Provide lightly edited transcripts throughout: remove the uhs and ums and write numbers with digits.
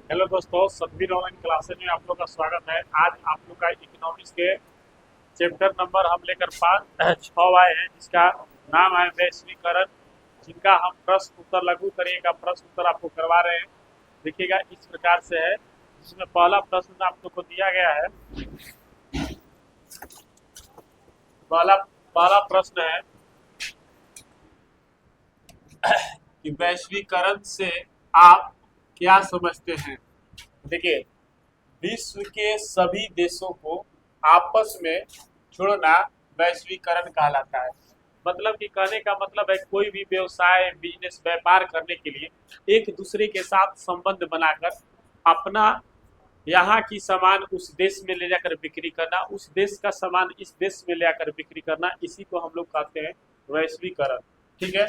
Hello दोस्तों, Satbir online classes में आप लोग का स्वागत है। आज आप लोग का इकोनॉमिक्स के चैप्टर नंबर हम लेकर 6 आए हैं, जिसका नाम है वैश्वीकरण, जिनका हम प्रश्न उत्तर लघु करिएगा प्रश्न उत्तर आपको करवा रहे हैं। देखिएगा इस प्रकार से है, जिसमें पहला प्रश्न आप लोग को दिया गया है। पहला पहला प्रश्न है कि वैश्वीकरण से आप क्या समझते हैं। देखिए, विश्व के सभी देशों को आपस में जोड़ना वैश्वीकरण कहलाता है। मतलब कि कहने का मतलब है, कोई भी व्यवसाय बिजनेस व्यापार करने के लिए एक दूसरे के साथ संबंध बनाकर अपना यहाँ की सामान उस देश में ले जाकर बिक्री करना, उस देश का सामान इस देश में ले जाकर बिक्री करना, इसी को हम लोग कहते हैं वैश्वीकरण। ठीक है।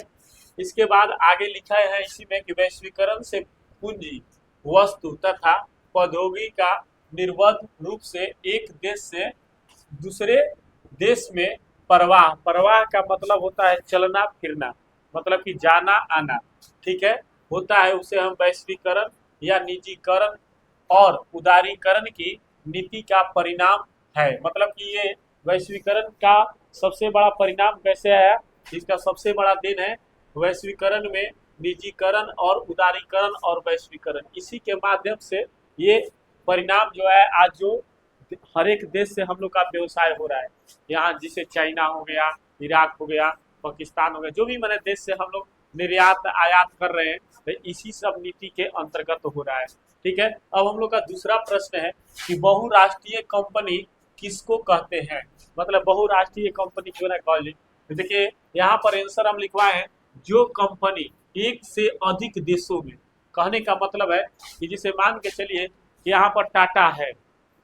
इसके बाद आगे लिखा है इसी में कि वैश्वीकरण से पूंजी, वस्तु तथा प्रौद्योगिकी का निर्बाध रूप से एक देश से दूसरे देश में प्रवाह, प्रवाह का मतलब होता है चलना फिरना, मतलब कि जाना आना। ठीक है, होता है, उसे हम वैश्वीकरण या निजीकरण और उदारीकरण की नीति का परिणाम है। मतलब कि ये वैश्वीकरण का सबसे बड़ा परिणाम कैसे आया, इसका सबसे बड़ा दिन है वैश्वीकरण में निजीकरण और उदारीकरण और वैश्वीकरण, इसी के माध्यम से ये परिणाम जो है आज जो हर एक देश से हम लोग का व्यवसाय हो रहा है। यहाँ जिसे चाइना हो गया, इराक हो गया, पाकिस्तान हो गया, जो भी मैंने देश से हम लोग निर्यात आयात कर रहे हैं, तो इसी सब नीति के अंतर्गत हो रहा है। ठीक है। अब हम लोग का दूसरा प्रश्न है कि बहुराष्ट्रीय कंपनी किसको कहते हैं। मतलब बहुराष्ट्रीय कंपनी क्यों ना कॉलेज। तो देखिए, यहाँ पर आंसर हम लिखवाए हैं, जो कंपनी एक से अधिक देशों में, कहने का मतलब है कि जिसे मान के चलिए कि यहाँ पर टाटा है,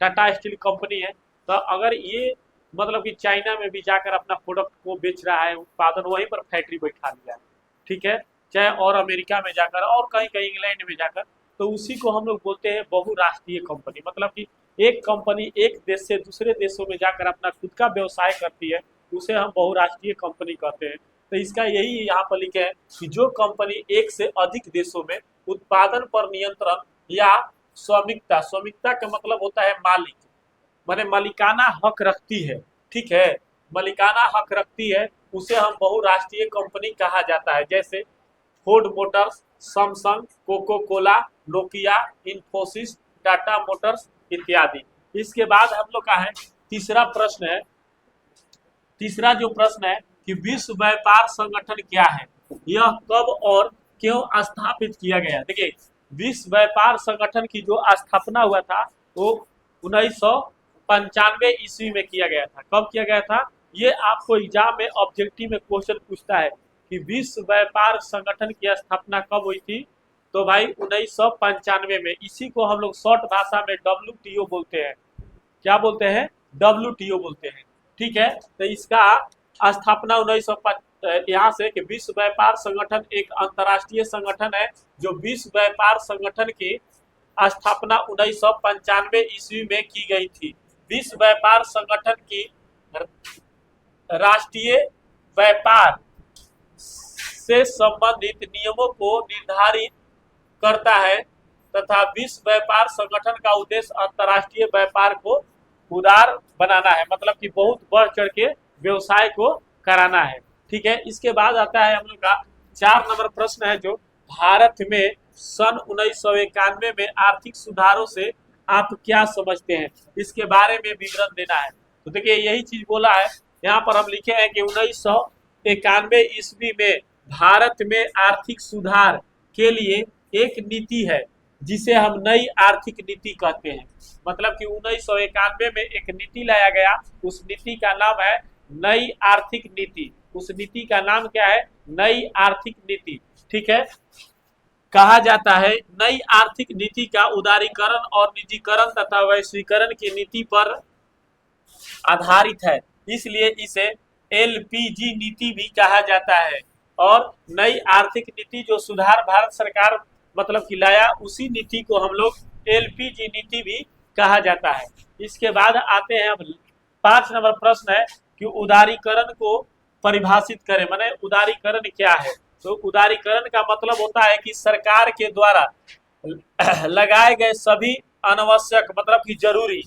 टाटा स्टील कंपनी है, तो अगर ये मतलब कि चाइना में भी जाकर अपना प्रोडक्ट को बेच रहा है, उत्पादन वहीं पर फैक्ट्री बैठा लिया है, ठीक है, चाहे और अमेरिका में जाकर और कहीं कहीं इंग्लैंड में जाकर, तो उसी को हम लोग बोलते हैं बहुराष्ट्रीय कंपनी। मतलब कि एक कंपनी एक देश से दूसरे देशों में जाकर अपना खुद का व्यवसाय करती है, उसे हम बहुराष्ट्रीय कंपनी कहते हैं। तो इसका यही यहाँ पर लिखे है कि जो कंपनी एक से अधिक देशों में उत्पादन पर नियंत्रण या स्वामित्व, स्वामित्व का मतलब होता है मालिक, माने मालिकाना हक रखती है। ठीक है, मालिकाना हक रखती है, उसे हम बहुराष्ट्रीय कंपनी कहा जाता है। जैसे Ford Motors, Samsung, Coca Cola, Nokia, Infosys, Tata Motors इत्यादि। इसके बाद हम लोग का है तीसरा प्रश्न है, तीसरा जो प्रश्न है कि विश्व व्यापार संगठन क्या है, यह कब और क्यों स्थापित किया गया। देखिए, विश्व व्यापार संगठन की जो स्थापना हुआ था वो 1995 ईस्वी में किया गया था। कब किया गया था, ये आपको एग्जाम में ऑब्जेक्टिव में क्वेश्चन पूछता है कि विश्व व्यापार संगठन की स्थापना कब हुई थी। तो भाई 1995 में। इसी को हम लोग शॉर्ट भाषा में WTO बोलते हैं। क्या बोलते हैं, WTO बोलते हैं। ठीक है, तो इसका स्थापना 1905 यहाँ से कि विश्व व्यापार संगठन एक अंतर्राष्ट्रीय संगठन है, जो विश्व व्यापार संगठन की स्थापना 1995 ईस्वी में की गई थी। विश्व व्यापार संगठन की राष्ट्रीय व्यापार से संबंधित नियमों को निर्धारित करता है तथा विश्व व्यापार संगठन का उद्देश्य अंतर्राष्ट्रीय व्यापार को उदार बनाना है, मतलब कि बहुत बढ़ चढ़ के व्यवसाय को कराना है। ठीक है, इसके बाद आता है हम लोग का 4 नंबर प्रश्न है, जो भारत में सन 1991 में आर्थिक सुधारों से आप क्या समझते हैं, इसके बारे में विवरण देना है। तो देखिए, यही चीज बोला है यहाँ पर, हम लिखे हैं कि 1991 ईस्वी में भारत में आर्थिक सुधार के लिए एक नीति है, जिसे हम नई आर्थिक नीति कहते हैं। मतलब कि 1991 में एक नीति लाया गया, उस नीति का नाम है नई आर्थिक नीति। उस नीति का नाम क्या है, नई आर्थिक नीति। ठीक है, कहा जाता है नई आर्थिक नीति का उदारीकरण और निजीकरण तथा वैश्वीकरण की नीति पर आधारित है, इसलिए इसे LPG नीति भी कहा जाता है। और नई आर्थिक नीति जो सुधार भारत सरकार मतलब कि लाया, उसी नीति को हम लोग LPG नीति भी कहा जाता है। इसके बाद आते हैं अब 5 नंबर प्रश्न है कि उदारीकरण को परिभाषित करें। माने उदारीकरण क्या है। तो उदारीकरण का मतलब होता है कि सरकार के द्वारा लगाए गए सभी अनावश्यक मतलब कि जरूरी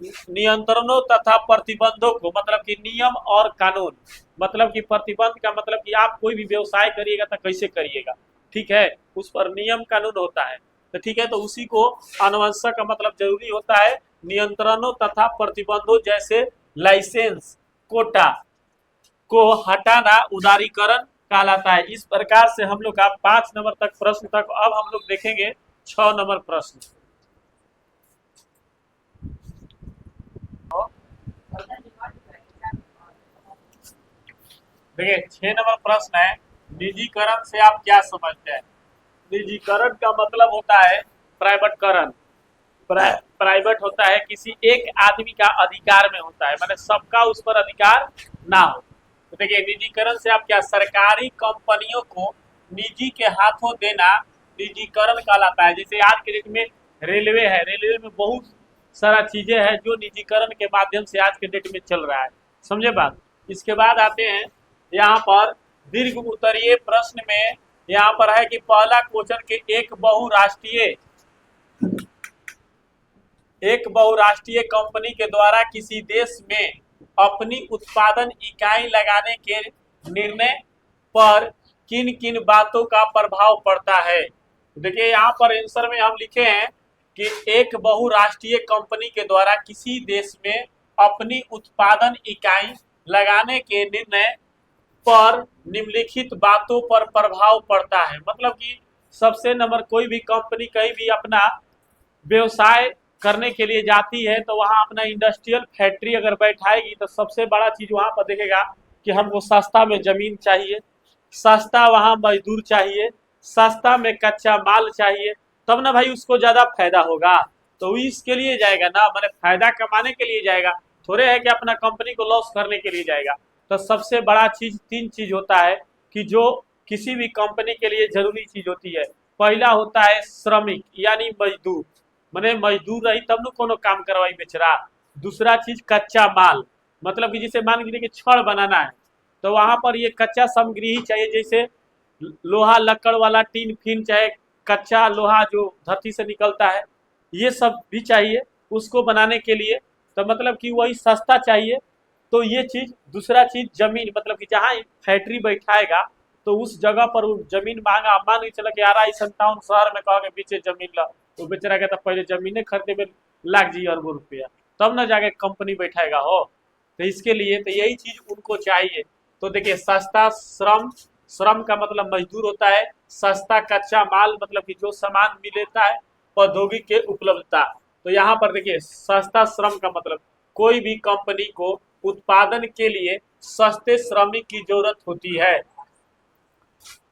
नियंत्रणों तथा प्रतिबंधों को, मतलब कि नियम और कानून, मतलब कि प्रतिबंध का मतलब कि आप कोई भी व्यवसाय करिएगा तो कैसे करिएगा, ठीक है, उस पर नियम कानून होता है। तो ठीक है, तो उसी को अनावश्यक का मतलब जरूरी होता है, नियंत्रणों तथा प्रतिबंधों जैसे लाइसेंस कोटा को हटाना उदारीकरण कहलाता है। इस प्रकार से हम लोग का 5 नंबर तक प्रश्न तक। अब हम लोग देखेंगे 6 नंबर प्रश्न। देखिए 6 नंबर प्रश्न है, निजीकरण से आप क्या समझते हैं। निजीकरण का मतलब होता है प्राइवेटकरण। प्राइवेट होता है किसी एक आदमी का अधिकार में होता है, मतलब सबका उस पर अधिकार ना हो। तो देखिए निजीकरण से आप क्या, सरकारी कंपनियों को निजी के हाथों देना निजीकरण कहलाता है। जैसे आज के डेट में रेलवे है, रेलवे में बहुत सारा चीजें हैं जो निजीकरण के माध्यम से आज के डेट में चल रहा है, समझे बात। इसके बाद आते हैं यहाँ पर दीर्घ उत्तरीय प्रश्न में, यहाँ पर है कि पहला क्वेश्चन के एक बहुराष्ट्रीय कंपनी के द्वारा किसी देश में अपनी उत्पादन इकाई लगाने के निर्णय पर किन किन बातों का प्रभाव पड़ता है। देखिए यहाँ पर आंसर में हम लिखे हैं कि एक बहुराष्ट्रीय कंपनी के द्वारा किसी देश में अपनी उत्पादन इकाई लगाने के निर्णय पर निम्नलिखित बातों पर प्रभाव पड़ता है। मतलब कि सबसे नंबर कोई भी कंपनी कहीं भी अपना व्यवसाय करने के लिए जाती है तो वहां अपना इंडस्ट्रियल फैक्ट्री अगर बैठाएगी तो सबसे बड़ा चीज वहां पर देखेगा कि हमको सस्ता में जमीन चाहिए, सस्ता वहां मजदूर चाहिए, सस्ता में कच्चा माल चाहिए, तब ना भाई उसको ज्यादा फायदा होगा। तो इसके लिए जाएगा ना, मैंने फायदा कमाने के लिए जाएगा, थोड़े है कि अपना कंपनी को लॉस करने के लिए जाएगा। तो सबसे बड़ा चीज 3 चीज होता है कि जो किसी भी कंपनी के लिए जरूरी चीज होती है। पहला होता है श्रमिक यानी मजदूर, मैंने मजदूर रही तब न कोनो काम करवाई बेचरा। दूसरा चीज कच्चा माल, मतलब कि जैसे मान लीजिए कि छड़ बनाना है तो वहां पर ये कच्चा सामग्री ही चाहिए, जैसे लोहा लक्कड़ वाला टीन फिन, चाहे कच्चा लोहा जो धरती से निकलता है, ये सब भी चाहिए उसको बनाने के लिए। तो मतलब कि वही सस्ता चाहिए। तो ये चीज, दूसरा चीज जमीन, मतलब कि जहाँ फैक्ट्री बैठाएगा तो उस जगह पर वो जमीन मांगा, मान के चला कि यार ऐसा टाउन शहर में कहोगे पीछे जमीन ला, तो बेचारा कहता पहले जमीने खरीदे में लाग जी अरबों रुपया, तब ना जाके कंपनी बैठाएगा हो। तो इसके लिए तो यही चीज उनको चाहिए। तो देखिए सस्ता श्रम, श्रम का मतलब मजदूर होता है, सस्ता कच्चा माल मतलब कि जो सामान मिलता है, प्रौद्योगिक के उपलब्धता। तो यहाँ पर देखिए सस्ता श्रम का मतलब कोई भी कंपनी को उत्पादन के लिए सस्ते श्रमिक की जरूरत होती है,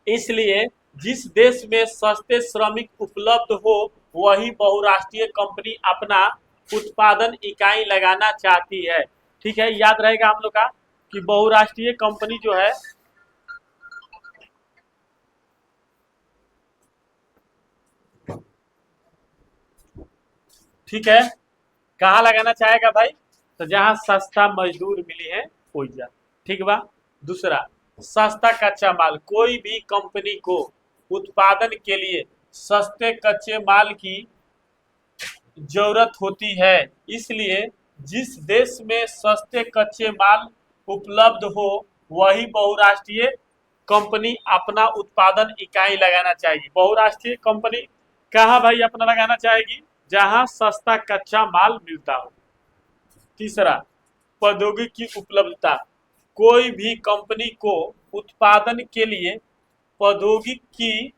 इसलिए जिस देश में सस्ते श्रमिक उपलब्ध हो वही बहुराष्ट्रीय कंपनी अपना उत्पादन इकाई लगाना चाहती है। ठीक है, याद रहेगा हम लोग का कि बहुराष्ट्रीय कंपनी जो है ठीक है कहाँ लगाना चाहेगा भाई, तो जहां सस्ता मजदूर मिली है ओइजा, ठीक बा। दूसरा सस्ता कच्चा माल, कोई भी कंपनी को उत्पादन के लिए सस्ते कच्चे माल की जरूरत होती है, इसलिए जिस देश में सस्ते कच्चे माल उपलब्ध हो वही बहुराष्ट्रीय कंपनी अपना उत्पादन इकाई लगाना चाहेगी। बहुराष्ट्रीय कंपनी कहाँ भाई अपना लगाना चाहेगी, जहां सस्ता कच्चा माल मिलता हो। तीसरा प्रौद्योगिकी की उपलब्धता, कोई भी कंपनी को उत्पादन के लिए प्रौद्योगिकी की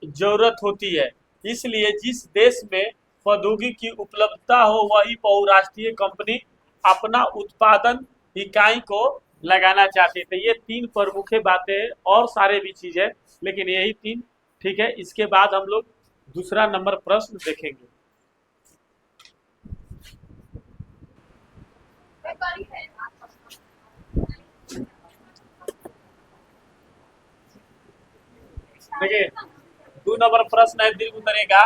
जरूरत होती है, इसलिए जिस देश में प्रौद्योगिकी की उपलब्धता हो वही बहुराष्ट्रीय कंपनी अपना उत्पादन इकाई को लगाना चाहती है। तो ये 3 प्रमुख बातें हैं, और सारे भी चीज है लेकिन यही 3। ठीक है, इसके बाद हम लोग दूसरा नंबर प्रश्न देखेंगे। देखिए 2 नंबर प्रश्न है दीर्घ उत्तरीय का,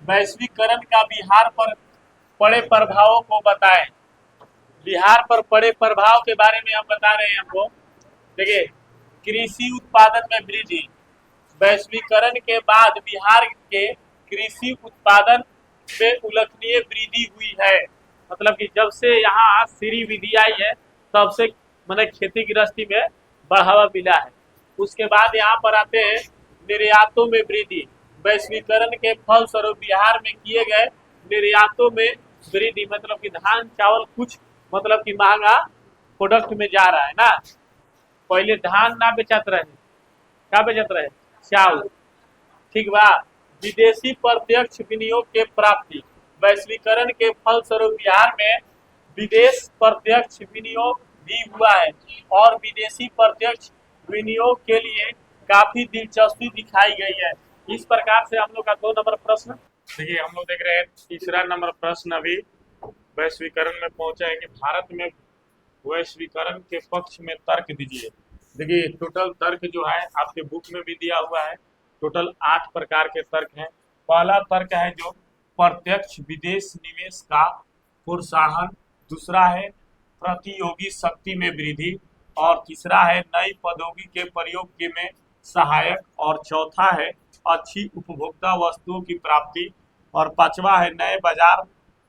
वैश्वीकरण का बिहार पर पड़े प्रभावों को बताएं। बिहार पर पड़े प्रभाव के बारे में हम बता रहे हैं हमको। देखिए कृषि उत्पादन में वृद्धि, वैश्वीकरण के बाद बिहार के कृषि उत्पादन में उल्लेखनीय वृद्धि हुई है। मतलब कि जब से यहाँ श्री विधि आई है तब से मतलब खेती गृहस्थी में बढ़ावा मिला है। उसके बाद यहाँ पर आते हैं निर्यातों में वृद्धि। वैश्वीकरण के फलस्वरूप बिहार में किए गए निर्यातों में वृद्धि, मतलब कि धान चावल कुछ मतलब कि महंगा प्रोडक्ट में जा रहा है ना। पहले धान ना बेचत रहे, क्या बेचत रहे, चावल, ठीक बा। विदेशी प्रत्यक्ष विनियोग के प्राप्ति। वैश्वीकरण के फलस्वरूप बिहार में विदेश प्रत्यक्ष विनियोग भी हुआ है और विदेशी प्रत्यक्ष विनियोग के लिए काफी दिलचस्पी दिखाई गई है। इस प्रकार से हम लोग का 2 नंबर प्रश्न, देखिए हम लोग देख रहे हैं तीसरा नंबर प्रश्न अभी वैश्वीकरण में पहुंचा है कि भारत में वैश्वीकरण के पक्ष में तर्क दीजिए। देखिए टोटल तर्क जो है आपके बुक में भी दिया हुआ है। टोटल 8 प्रकार के तर्क हैं। पहला तर्क है जो प्रत्यक्ष विदेश निवेश का प्रोत्साहन, दूसरा है प्रतियोगी शक्ति में वृद्धि, और तीसरा है नई प्रौद्योगिकी के प्रयोग के में सहायक, और चौथा है अच्छी उपभोक्ता वस्तुओं की प्राप्ति, और पांचवा है नए बाजार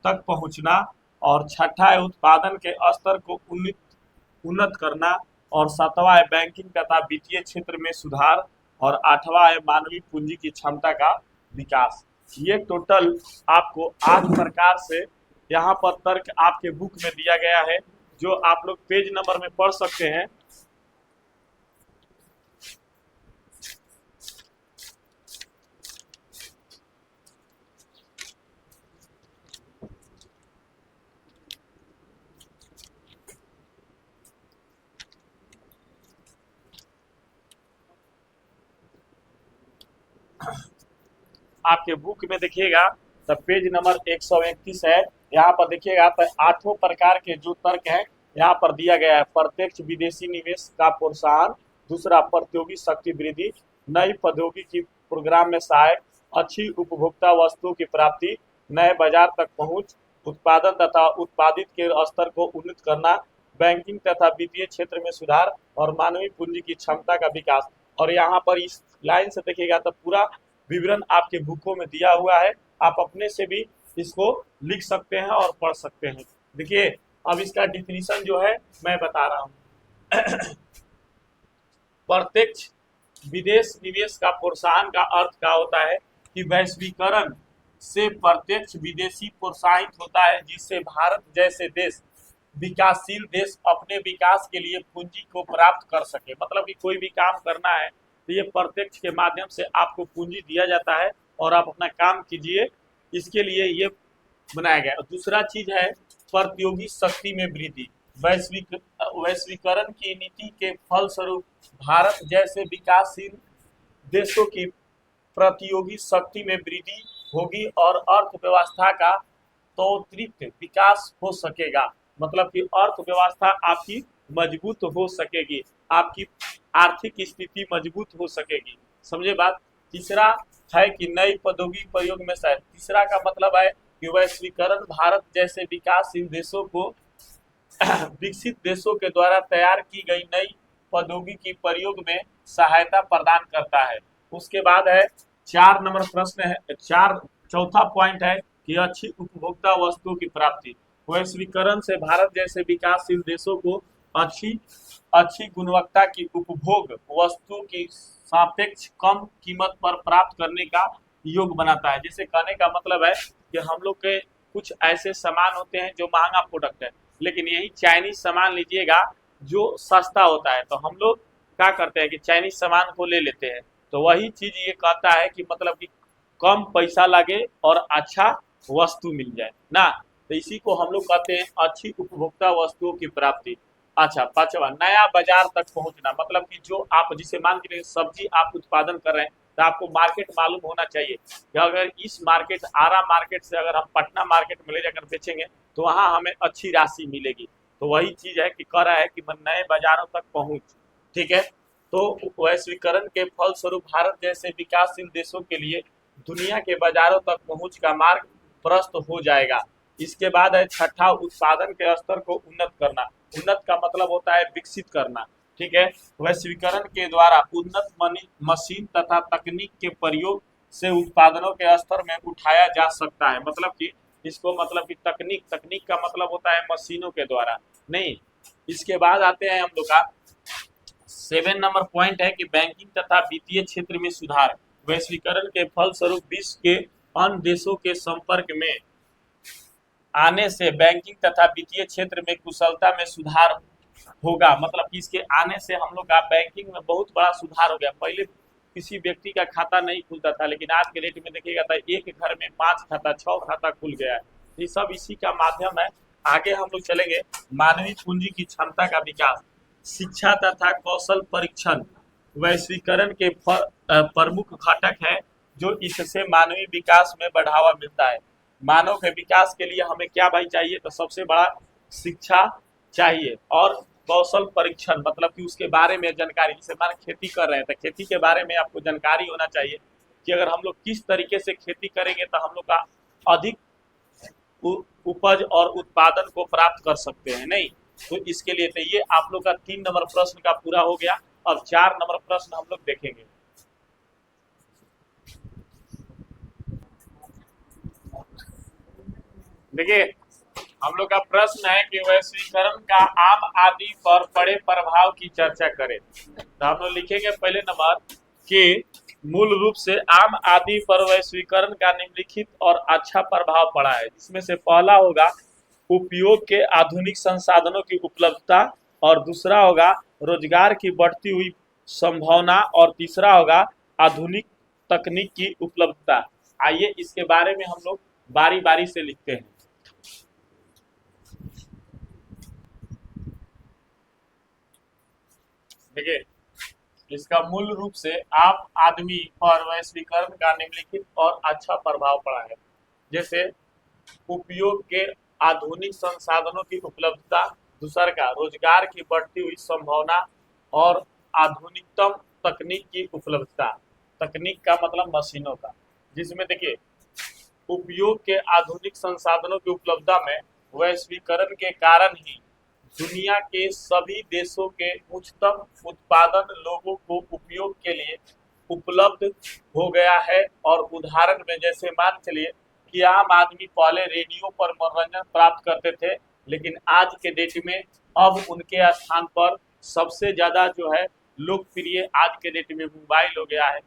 तक पहुंचना, और छठा है उत्पादन के स्तर को उन्नत करना, और सातवां है बैंकिंग तथा वित्तीय क्षेत्र में सुधार, और आठवां है मानवीय पूंजी की क्षमता का विकास। ये टोटल आपको 8 प्रकार से यहाँ पर तर्क आपके बुक में दिया गया है, जो आप लोग पेज नंबर में पढ़ सकते हैं। आपके बुक में देखिएगा तो पेज नंबर 131 है। यहाँ पर देखिएगा तो 8 प्रकार के जो तर्क है यहाँ पर दिया गया है। प्रत्यक्ष विदेशी निवेश का प्रोत्साहन, दूसरा प्रतियोगी शक्ति वृद्धि, नई प्रौद्योगिकी प्रोग्राम में सहायक, अच्छी उपभोक्ता वस्तुओं की प्राप्ति, नए बाजार तक पहुंच, उत्पादन तथा उत्पादित के स्तर को उन्नत करना, बैंकिंग तथा वित्तीय क्षेत्र में सुधार, और मानवीय पूंजी की क्षमता का विकास। और यहाँ पर इस लाइन से देखिएगा तो पूरा विवरण आपके बुकों में दिया हुआ है। आप अपने से भी इसको लिख सकते हैं और पढ़ सकते हैं। देखिए अब इसका डिफिनीशन जो है मैं बता रहा हूँ। प्रत्यक्ष विदेश निवेश का प्रोत्साहन का अर्थ क्या होता है कि वैश्वीकरण से प्रत्यक्ष विदेशी प्रोत्साहित होता है, जिससे भारत जैसे देश, विकासशील देश अपने विकास के लिए पूंजी को प्राप्त कर सके। मतलब कि कोई भी काम करना है तो ये प्रत्यक्ष के माध्यम से आपको पूंजी दिया जाता है और आप अपना काम कीजिए, इसके लिए ये बनाया गया। दूसरा चीज है प्रतियोगी शक्ति में वृद्धि। वैश्वीकरण की नीति के फलस्वरूप भारत जैसे विकासशील देशों की प्रतियोगी शक्ति में वृद्धि होगी और अर्थव्यवस्था का त्वरित विकास हो सकेगा। मतलब कि अर्थव्यवस्था आपकी मजबूत हो सकेगी, आपकी आर्थिक स्थिति मजबूत हो सकेगी। समझे बात। तीसरा है कि नई प्रौद्योगिकी प्रयोग में सहायता। तीसरा का मतलब है कि वैश्वीकरण भारत जैसे विकासशील देशों को विकसित देशों के द्वारा तैयार की गई नई प्रौद्योगिकी प्रयोग में सहायता प्रदान करता है। उसके बाद है 4 नंबर प्रश्न है, चौथा पॉइंट है कि अच्छी उपभोक्ता वस्तुओं की प्राप्ति। वैश्वीकरण से भारत जैसे विकासशील देशों को अच्छी गुणवत्ता की उपभोग वस्तु की सापेक्ष कम कीमत पर प्राप्त करने का योग बनाता है। जैसे कहने का मतलब है कि हम लोग के कुछ ऐसे सामान होते हैं जो महंगा प्रोडक्ट है, लेकिन यही चाइनीज सामान लीजिएगा जो सस्ता होता है, तो हम लोग क्या करते हैं कि चाइनीज सामान को ले लेते हैं। तो वही चीज ये कहता है कि मतलब कि कम पैसा लगे और अच्छा वस्तु मिल जाए ना, तो इसी को हम लोग कहते हैं अच्छी उपभोक्ता वस्तुओं की प्राप्ति। अच्छा, पांचवा नया बाजार तक पहुंचना। मतलब कि जो आप जिसे मान के सब्जी आप उत्पादन कर रहे हैं तो आपको मार्केट मालूम होना चाहिए कि अगर इस मार्केट आरा मार्केट से अगर हम पटना मार्केट में ले जाकर बेचेंगे तो वहां हमें अच्छी राशि मिलेगी। तो वही चीज है कि कह रहा है कि नए बाजारों तक पहुंच। ठीक है, तो वैश्वीकरण के फलस्वरूप भारत जैसे विकासशील देशों के लिए दुनिया के बाजारों तक पहुंच का मार्ग प्रशस्त हो जाएगा। इसके बाद है छठा उत्पादन के स्तर को उन्नत करना। उन्नत का मतलब होता है विकसित करना। ठीक है। वैश्वीकरण के द्वारा उन्नत मशीन तथा तकनीक के प्रयोग से उत्पादनों के स्तर में उठाया जा सकता है। मतलब कि इसको मतलब कि तकनीक का मतलब होता है मशीनों के द्वारा नहीं। इसके बाद आते हैं हम लोग का 7 नंबर पॉइंट है कि बैंकिंग तथा वित्तीय क्षेत्र में सुधार। वैश्वीकरण के फलस्वरूप विश्व के अन्य देशों के संपर्क में आने से बैंकिंग तथा वित्तीय क्षेत्र में कुशलता में सुधार होगा। मतलब कि इसके आने से हम लोग का बैंकिंग में बहुत बड़ा सुधार हो गया। पहले किसी व्यक्ति का खाता नहीं खुलता था, लेकिन आज के डेट में देखिएगा तो एक घर में 5 खाता 6 खाता खुल गया है। ये सब इसी का माध्यम है। आगे हम लोग चलेंगे, मानवीय पूंजी की क्षमता का विकास। शिक्षा तथा कौशल परीक्षण वैश्वीकरण के प्रमुख घटक है, जो इससे मानवीय विकास में बढ़ावा मिलता है। मानव के विकास के लिए हमें क्या भाई चाहिए, तो सबसे बड़ा शिक्षा चाहिए और कौशल परीक्षण, मतलब कि उसके बारे में जानकारी। जैसे मान खेती कर रहे हैं तो खेती के बारे में आपको जानकारी होना चाहिए कि अगर हम लोग किस तरीके से खेती करेंगे तो हम लोग का अधिक उपज और उत्पादन को प्राप्त कर सकते हैं। नहीं तो इसके लिए तो ये आप लोग का 3 नंबर प्रश्न का पूरा हो गया। अब 4 नंबर प्रश्न हम लोग देखेंगे। देखिए हम लोग का प्रश्न है कि वैश्वीकरण का आम आदमी पर पड़े प्रभाव की चर्चा करें। तो हम लोग लिखेंगे पहले नंबर कि मूल रूप से आम आदमी पर वैश्वीकरण का निम्नलिखित और अच्छा प्रभाव पड़ा है, जिसमें से पहला होगा उपयोग के आधुनिक संसाधनों की उपलब्धता, और दूसरा होगा रोजगार की बढ़ती हुई संभावना, और तीसरा होगा आधुनिक तकनीक की उपलब्धता। आइए इसके बारे में हम लोग बारी बारी से लिखते हैं। देखिए इसका मूल रूप से आम आदमी पर वैश्वीकरण का निम्नलिखित और अच्छा प्रभाव पड़ा है, जैसे उपयोग के आधुनिक संसाधनों की उपलब्धता, दूसरा का रोजगार की बढ़ती हुई संभावना, और आधुनिकतम तकनीक की उपलब्धता। तकनीक का मतलब मशीनों का, जिसमें देखिए उपयोग के आधुनिक संसाधनों की उपलब्धता में वैश्वीकरण के कारण ही दुनिया के सभी देशों के उच्चतम उत्पादन लोगों को उपयोग के लिए उपलब्ध हो गया है। और उदाहरण में जैसे मान चलिए कि आम आदमी पहले रेडियो पर मनोरंजन प्राप्त करते थे, लेकिन आज के डेट में अब उनके स्थान पर सबसे ज्यादा जो है लोकप्रिय आज के डेट में मोबाइल हो गया है,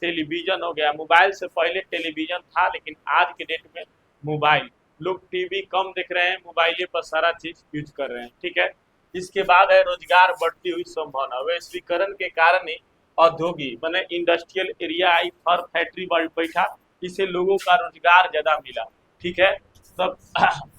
टेलीविजन हो गया। मोबाइल से पहले टेलीविजन था, लेकिन आज के डेट में मोबाइल, लोग टीवी कम देख रहे हैं, मोबाइल पर सारा चीज यूज कर रहे हैं। ठीक है। इसके बाद है रोजगार बढ़ती हुई संभावना। वैश्वीकरण के कारण ही औद्योगिक मैंने इंडस्ट्रियल एरिया आई और फैक्ट्री बैठा, इससे लोगों का रोजगार ज्यादा मिला। ठीक है। तब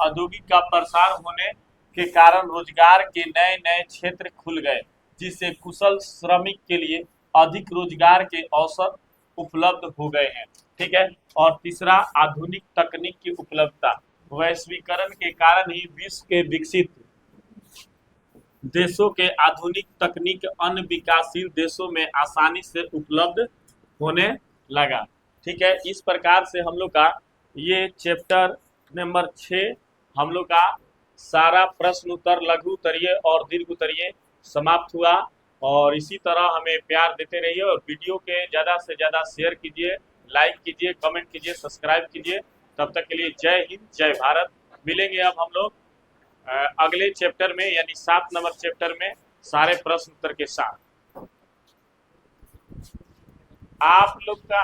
औद्योगिक का प्रसार होने के कारण रोजगार के नए नए क्षेत्र खुल गए, जिससे कुशल श्रमिक के लिए अधिक रोजगार के अवसर उपलब्ध हो गए हैं। ठीक है। और तीसरा आधुनिक तकनीक की उपलब्धता। वैश्वीकरण के कारण ही विश्व के विकसित देशों के आधुनिक तकनीक अन्य विकासशील देशों में आसानी से उपलब्ध होने लगा। ठीक है। इस प्रकार से हम लोग का ये चैप्टर नंबर 6 हम लोग का सारा प्रश्न उत्तर, लघु उत्तरीय और दीर्घ उत्तरीय समाप्त हुआ। और इसी तरह हमें प्यार देते रहिए और वीडियो के ज़्यादा से ज़्यादा शेयर कीजिए, लाइक कीजिए, कमेंट कीजिए, सब्सक्राइब कीजिए। तब तक के लिए जय हिंद, जय भारत। मिलेंगे अब हम लोग अगले चैप्टर में, यानी 7 नंबर चैप्टर में सारे प्रश्न उत्तर के साथ। आप लोग का